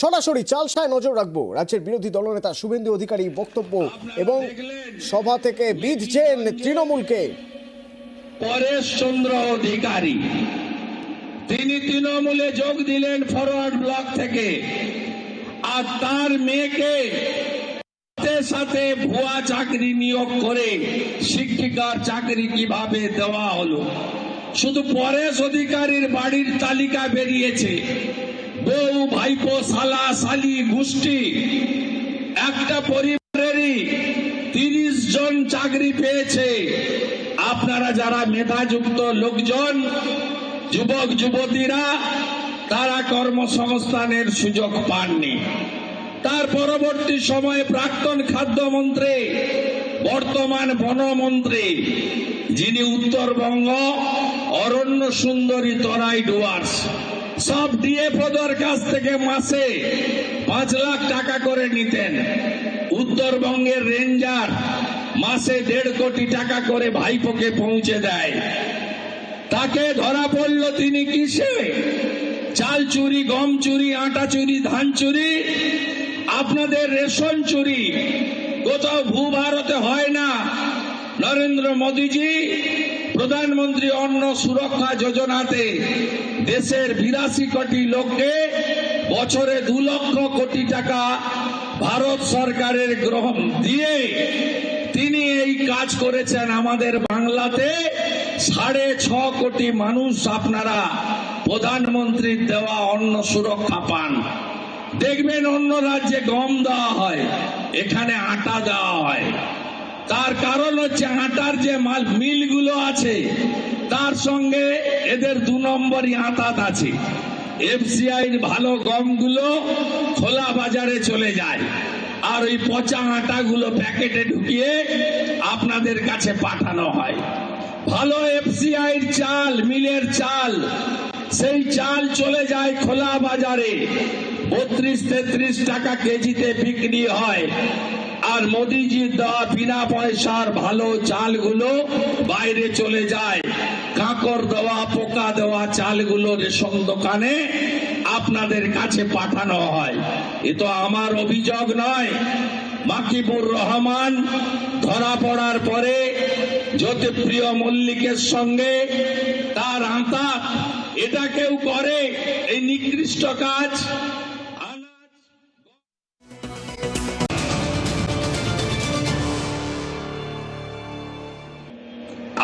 সরাসরি চালসায় নজর রাখবো। রাজ্যের বিরোধী দলনেতা শুভেন্দু অধিকারী বক্তব্য এবং সভা থেকে বিঁধছেন তৃণমূলকে। পরেশ চন্দ্র অধিকারী তিনি তৃণমূলে যোগ দিলেন ফরওয়ার্ড ব্লক থেকে, আর তার মেয়েকে সাথে ভুয়া চাকরি নিয়োগ করে শিক্ষিকার চাকরি কিভাবে দেওয়া হলো। শুধু পরেশ অধিকারীর বাড়ির তালিকা বেরিয়েছে, বউ ভাইপো শালা শালি গোষ্ঠী একটা পরিবারেরই 30 জন চাকরি পেয়েছে। আপনারা যারা মেধাযুক্ত লোকজন, যুবক যুবতীরা, তারা কর্মসংস্থানের সুযোগ পাননি। তার পরবর্তী সময়ে প্রাক্তন খাদ্যমন্ত্রী, বর্তমান বনমন্ত্রী, যিনি উত্তরবঙ্গ অরণ্য সুন্দরী তরাই ডুয়ার্স, সব ডিএফওদের কাছ থেকে মাসে 5 লাখ টাকা করে নিতেন। উত্তরবঙ্গের রেঞ্জার মাসে 1.5 কোটি টাকা করে ভাইপোকে পৌঁছে দেয়। তাকে ধরা পড়ল তিনি কিসে? চাল চুরি, গম চুরি, আটা চুরি, ধান চুরি, আপনাদের রেশন চুরি। কোথাও ভূভারতে হয় না। নরেন্দ্র মোদীজি প্রধানমন্ত্রী অন্ন সুরক্ষা যোজনাতে দেশের 82 কোটি লোককে বছরে 2 লক্ষ কোটি টাকা ভারত সরকারের গ্রহণ দিয়ে তিনি এই কাজ করেছেন। আমাদের বাংলাতে 6.5 কোটি মানুষ আপনারা প্রধানমন্ত্রীর দেওয়া অন্ন সুরক্ষা পান। দেখবেন অন্য রাজ্যে গম দেওয়া হয়, এখানে আটা দেওয়া হয়। তার কারণ হচ্ছে আটার যে মিলগুলো আছে তার সঙ্গে এদের 2 নম্বরই আঁতাত আছে। এফসিআইর ভালো গমগুলো খোলা বাজারে চলে যায়, আর ওই পচা আটাগুলো প্যাকেটে ঢুকিয়ে আপনাদের কাছে পাঠানো হয়। ভালো এফসিআইর চাল, মিলের চাল, সেই চাল চলে যায় খোলা বাজারে, 32-33 টাকা কেজিতে বিক্রি হয়। আর মোদিজির দেওয়া বিনা পয়সার ভালো চালগুলো বাইরে চলে যায়। কাঁকর দেওয়া, পোকা দেওয়া চালগুলো রেশন দোকানে আপনাদের কাছে পাঠানো হয়। এ তো আমার অভিযোগ নয়। মাকিবুর রহমান ধরা পড়ার পরে জ্যোতিপ্রিয় মল্লিকের সঙ্গে তার আঁতাত, এটা কেউ করে এই নিকৃষ্ট কাজ?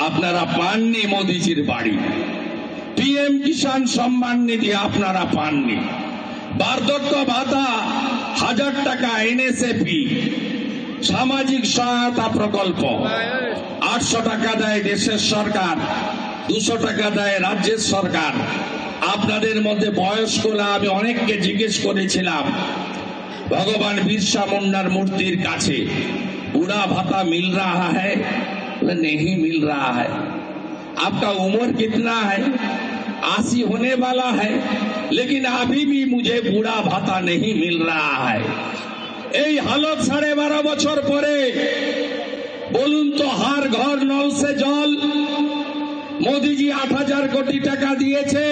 আপনারা পাননি মোদিজির বাড়ি। পিএম কিষাণ সম্মান নিধি আপনারা পাননি। বার্ধক্য ভাতা 1000 টাকা, এনএসএপি সামাজিক সহায়তা প্রকল্প 800 টাকা দেয় দেশের সরকার, 200 টাকা দেয় রাজ্যের সরকার। আপনাদের মধ্যে বয়স্করা, আমি অনেককে জিজ্ঞেস করেছিলাম ভগবান बिरसा मुंडाর মূর্তির কাছে, বুড়া ভাতা मिल रहा है? नहीं मिल रहा है। आपका उम्र कितना है? 80 होने वाला है, लेकिन अभी भी मुझे बूढ़ा भाता नहीं मिल रहा है। এই হালত 12.5 বছর পরে বলুন তো, হার ঘর নল সে জল মোদিজি 8000 কোটি টাকা দিয়েছে।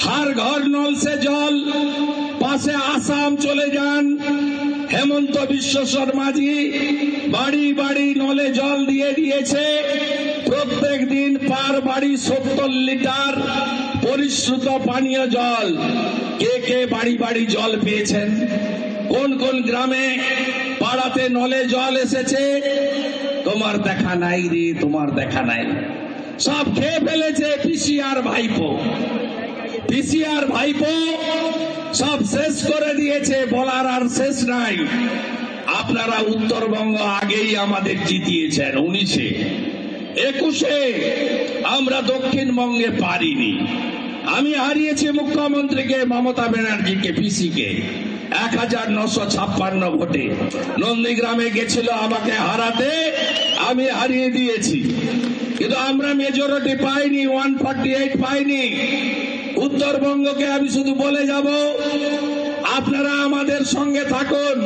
হার ঘর নল সে জল, পাশে আসাম চলে যান, হেমন্ত বিশ্ব শর্মাজি বাড়ি বাড়ি নলে জল দিয়ে দিয়েছে। প্রত্যেক দিন পার বাড়ি 70 লিটার পরিশ্রুত পানীয় জল। কে কে বাড়ি বাড়ি জল পেয়েছেন? কোন কোন গ্রামে পাড়াতে নলে জল এসেছে? তোমার দেখা নাই রে, তোমার দেখা নাই। সব খেয়ে ফেলেছে পিসিআর ভাইপো। পিসিআর ভাইপো সব শেষ করে দিয়েছে, বলার আর শেষ নাই। আপনারা উত্তরবঙ্গ আগেই আমাদের জিতিয়েছেন 19-এ, 21-এ আমরা দক্ষিণবঙ্গে পারিনি। আমি হারিয়েছি মুখ্যমন্ত্রীকে, মমতা ব্যানার্জিকে, পিসিকে 1956 ভোটে। নন্দীগ্রামে গেছিল আমাকে হারাতে, আমি হারিয়ে দিয়েছি। কিন্তু আমরা মেজরিটি পাইনি, 148 পাইনি। উত্তরবঙ্গকে আমি শুধু বলে যাব, আপনারা আমাদের সঙ্গে থাকুন।